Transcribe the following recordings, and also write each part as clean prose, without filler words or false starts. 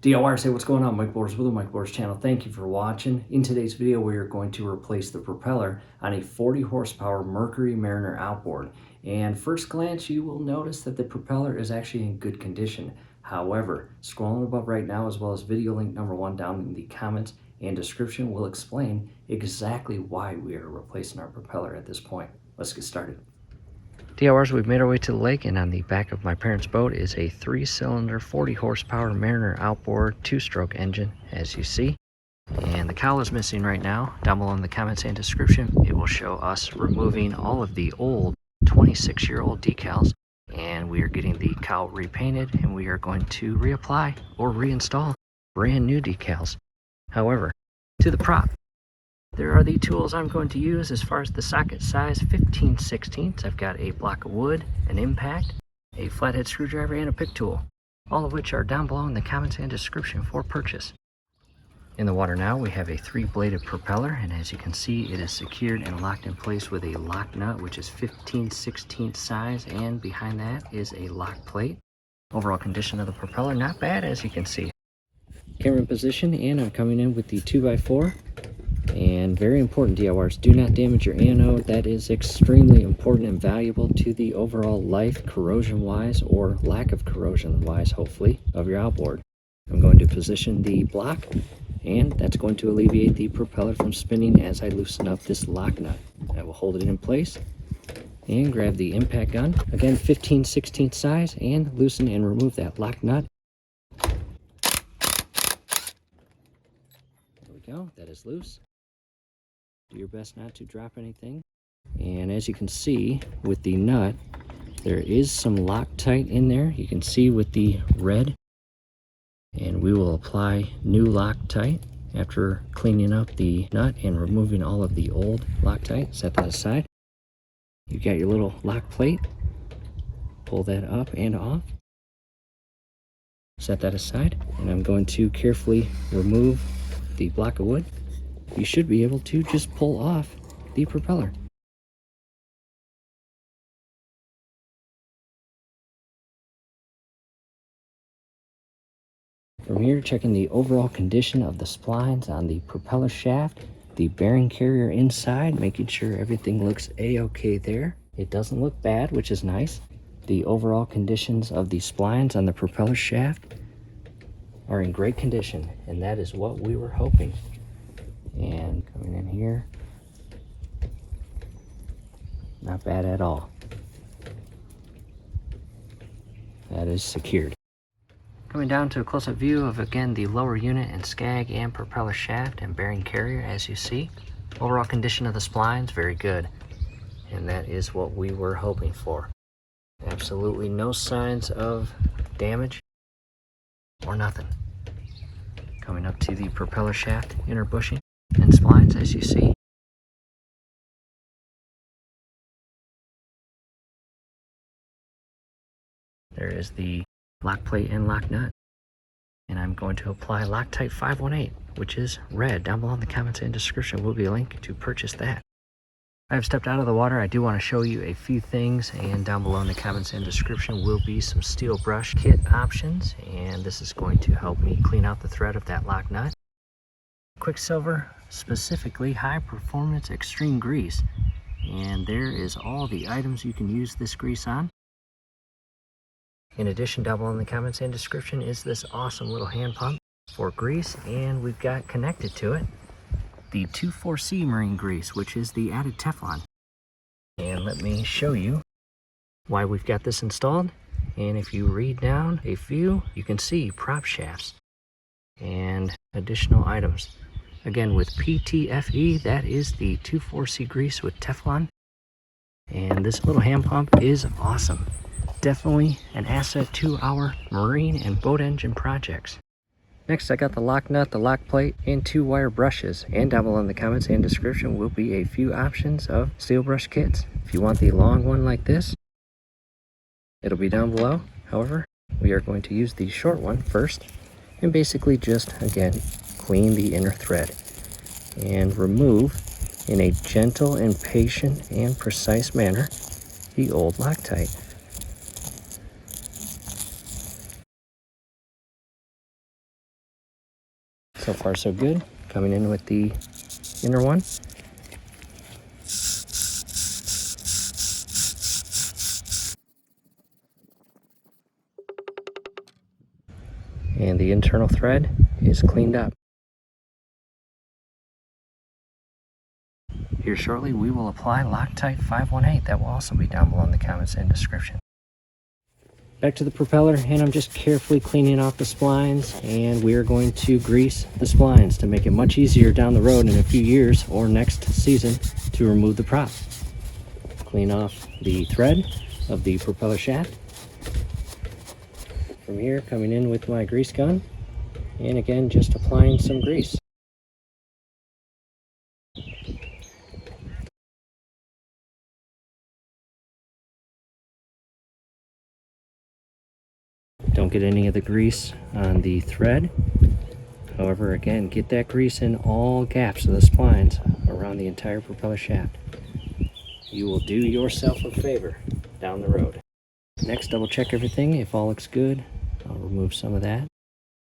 DIYers, hey, what's going on? Mike Borders with the Mike Borders channel. Thank you for watching. In today's video, we are going to replace the propeller on a 40 horsepower Mercury Mariner outboard. And first glance, you will notice that the propeller is actually in good condition. However, scrolling above right now, as well as video link number 1 down in the comments and description, will explain exactly why we are replacing our propeller at this point. Let's get started. DIYers, we've made our way to the lake, and on the back of my parents' boat is a 3-cylinder 40 horsepower Mariner outboard 2-stroke engine, as you see. And the cowl is missing right now. Down below in the comments and description, it will show us removing all of the old 26-year-old decals, and we are getting the cowl repainted, and we are going to reapply or reinstall brand new decals. However, to the prop, there are the tools I'm going to use. As far as the socket size, 15/16. I've got a block of wood, an impact, a flathead screwdriver, and a pick tool, all of which are down below in the comments and description for purchase. In the water now, we have a 3-bladed propeller, and as you can see, it is secured and locked in place with a lock nut, which is 15/16 size, and behind that is a lock plate. Overall condition of the propeller, not bad, as you can see. Camera in position, and I'm coming in with the 2x4. And very important, DIYers, do not damage your anode. That is extremely important and valuable to the overall life, corrosion-wise, or lack of corrosion-wise, hopefully, of your outboard. I'm going to position the block, and that's going to alleviate the propeller from spinning as I loosen up this lock nut. I will hold it in place and grab the impact gun, again 15/16 size, and loosen and remove that lock nut. There we go, that is loose. Do your best not to drop anything. And as you can see with the nut, there is some Loctite in there. You can see with the red. And we will apply new Loctite after cleaning up the nut and removing all of the old Loctite. Set that aside. You've got your little lock plate. Pull that up and off. Set that aside. And I'm going to carefully remove the block of wood. You should be able to just pull off the propeller. From here, checking the overall condition of the splines on the propeller shaft, the bearing carrier inside, making sure everything looks a-okay there. It doesn't look bad, which is nice. The overall conditions of the splines on the propeller shaft are in great condition, and that is what we were hoping. And coming in here, not bad at all. That is secured. Coming down to a close-up view of, again, the lower unit and skag and propeller shaft and bearing carrier, as you see. Overall condition of the splines, very good. And that is what we were hoping for. Absolutely no signs of damage or nothing. Coming up to the propeller shaft inner bushing and splines, as you see. There is the lock plate and lock nut. And I'm going to apply Loctite 518, which is red. Down below in the comments and description will be a link to purchase that. I've stepped out of the water. I do want to show you a few things, and down below in the comments and description will be some steel brush kit options, and this is going to help me clean out the thread of that lock nut. Quicksilver, specifically high performance extreme grease, and there is all the items you can use this grease on. In addition, down below in the comments and description is this awesome little hand pump for grease, and we've got connected to it the 24C marine grease, which is the added Teflon. And let me show you why we've got this installed. And if you read down a few, you can see prop shafts and additional items. Again, with PTFE, that is the 24C grease with Teflon. And this little hand pump is awesome. Definitely an asset to our marine and boat engine projects. Next, I got the lock nut, the lock plate, and 2 wire brushes. And down below in the comments and description will be a few options of steel brush kits. If you want the long one like this, it'll be down below. However, we are going to use the short one first, and basically just, again, clean the inner thread and remove in a gentle and patient and precise manner the old Loctite. So far so good. Coming in with the inner one. And the internal thread is cleaned up. Here shortly we will apply Loctite 518. That will also be down below in the comments and description. Back to the propeller, and I'm just carefully cleaning off the splines, and we are going to grease the splines to make it much easier down the road in a few years or next season to remove the prop. Clean off the thread of the propeller shaft. From here, coming in with my grease gun, and again just applying some grease. Don't get any of the grease on the thread. However, again, get that grease in all gaps of the splines around the entire propeller shaft. You will do yourself a favor down the road. Next, double check everything. If all looks good, I'll remove some of that.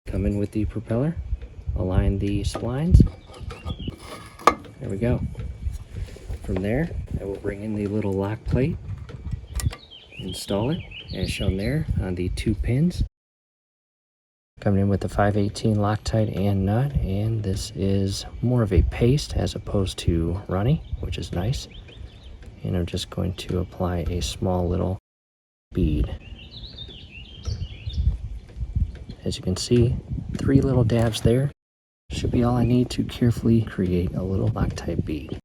Come in with the propeller, align the splines. There we go. From there, I will bring in the little lock plate, install it as shown there on the 2 pins. Coming in with the 518 Loctite and nut, and this is more of a paste as opposed to runny, which is nice. And I'm just going to apply a small little bead. As you can see, 3 little dabs there should be all I need to carefully create a little Loctite bead.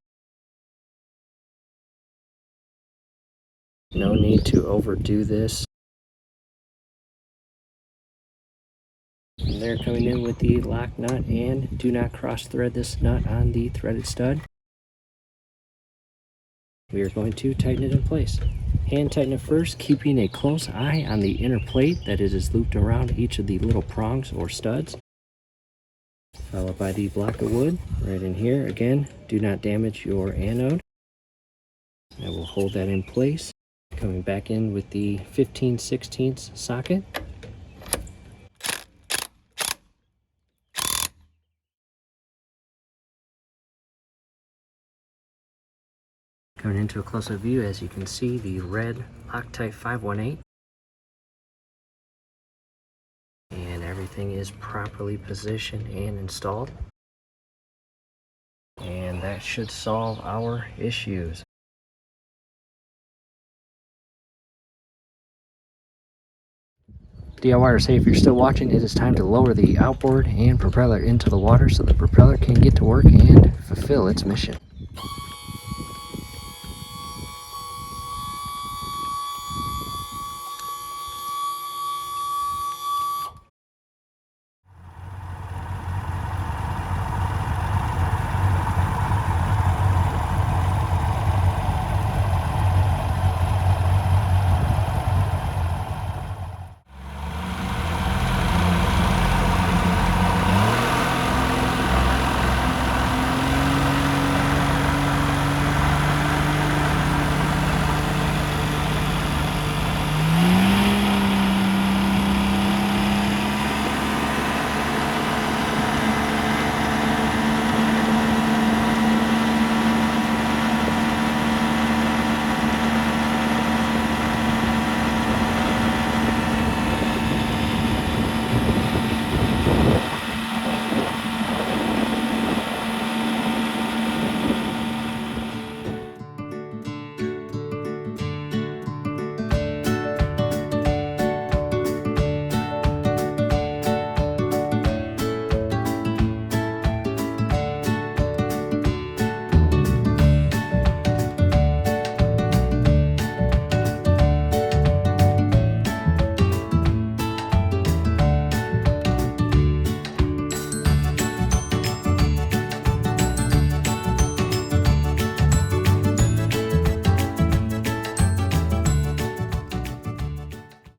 No need to overdo this. And they're coming in with the lock nut, and do not cross thread this nut on the threaded stud. We are going to tighten it in place. Hand tighten it first, keeping a close eye on the inner plate that it is looped around each of the little prongs or studs. Followed by the block of wood right in here. Again, do not damage your anode. I will hold that in place. Coming back in with the 15/16 socket. Coming into a closer view, as you can see, the red Loctite 518. And everything is properly positioned and installed. And that should solve our issues. DIYers, hey, if you're still watching, it is time to lower the outboard and propeller into the water so the propeller can get to work and fulfill its mission.